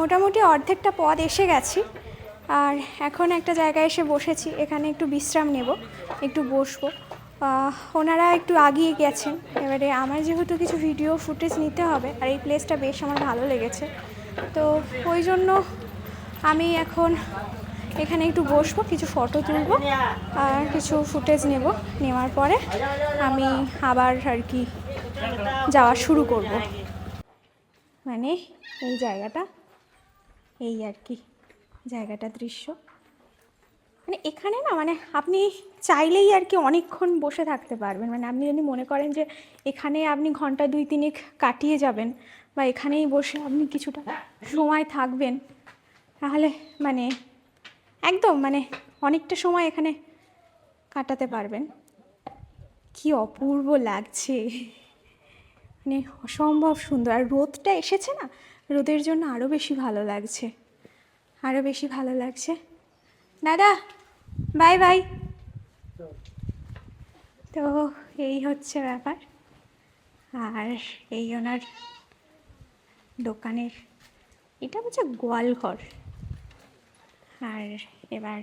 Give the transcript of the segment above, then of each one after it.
মোটামুটি অর্ধেকটা পথ এসে গেছি, আর এখন একটা জায়গায় এসে বসেছি। এখানে একটু বিশ্রাম নেব, একটু বসবো। ওনারা একটু আগিয়ে গেছেন। এবারে আমার যেহেতু কিছু ভিডিও ফুটেজ নিতে হবে, আর এই প্লেসটা বেশ আমার ভালো লেগেছে, তো ওই জন্য আমি এখন এখানে একটু বসবো, কিছু ফটো তুলব আর কিছু ফুটেজ নেব। নেওয়ার পরে আমি আবার আর কি যাওয়া শুরু করব। মানে এই জায়গাটা, এই আর কি জায়গাটা দৃশ্য। মানে এখানে না, মানে আপনি চাইলেই আর কি অনেকক্ষণ বসে থাকতে পারবেন। মানে আপনি যদি মনে করেন যে এখানে আপনি ঘন্টা 2-3 কাটিয়ে যাবেন, বা এখানেই বসে আপনি কিছুটা সময় থাকবেন, তাহলে মানে একদম মানে অনেকটা সময় এখানে কাটাতে পারবেন। কি অপূর্ব লাগছে, মানে অসম্ভব সুন্দর। আর রোদটা এসেছে না, রোদের জন্য আরও বেশি ভালো লাগছে, আরও বেশি ভালো লাগছে। দাদা বাই বাই। তো এই হচ্ছে ব্যাপার। আর এই ওনার দোকানের, এটা হচ্ছে গোয়ালঘর। আর এবার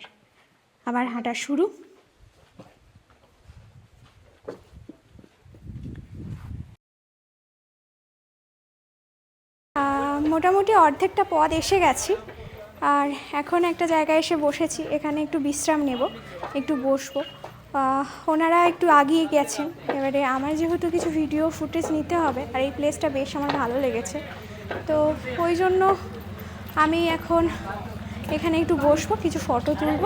আবার হাঁটা শুরু। মোটামুটি অর্ধেকটা পথ এসে গেছি, আর এখন একটা জায়গায় এসে বসেছি। এখানে একটু বিশ্রাম নেব, একটু বসবো। ওনারা একটু আগিয়ে গেছেন। এবারে আমার যেহেতু কিছু ভিডিও ফুটেজ নিতে হবে, আর এই প্লেসটা বেশ আমার ভালো লেগেছে, তো ওই জন্য আমি এখন এখানে একটু বসবো, কিছু ফটো তুলব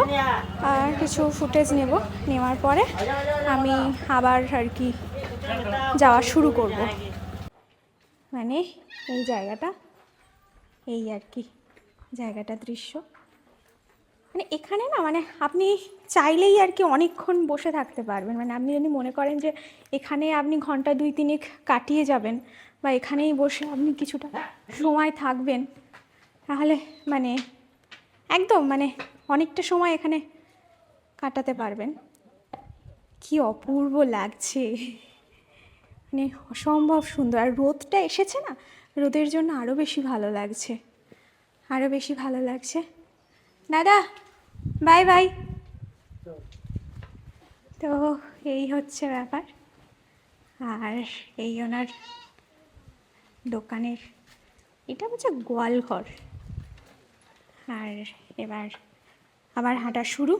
আর কিছু ফুটেজ নেব। নেওয়ার পরে আমি আবার আর কি যাওয়া শুরু করব। মানে এই জায়গাটা, এই আর কি জায়গাটা দৃশ্য। মানে এখানে না, মানে আপনি চাইলেই আর কি অনেকক্ষণ বসে থাকতে পারবেন। মানে আপনি যদি মনে করেন যে এখানে আপনি ঘন্টা 2-3 কাটিয়ে যাবেন, বা এখানেই বসে আপনি কিছুটা সময় থাকবেন, তাহলে মানে একদম মানে অনেকটা সময় এখানে কাটাতে পারবেন। কি অপূর্ব লাগছে, মানে অসম্ভব সুন্দর। আর রোদটা এসেছে না, রোদের জন্য আরও বেশি ভালো লাগছে, আরও বেশি ভালো লাগছে। দাদা বাই বাই। তো এই হচ্ছে ব্যাপার। আর এই ওনার দোকানের, এটা হচ্ছে গোয়ালঘর। আর এবার আবার হাঁটা শুরু।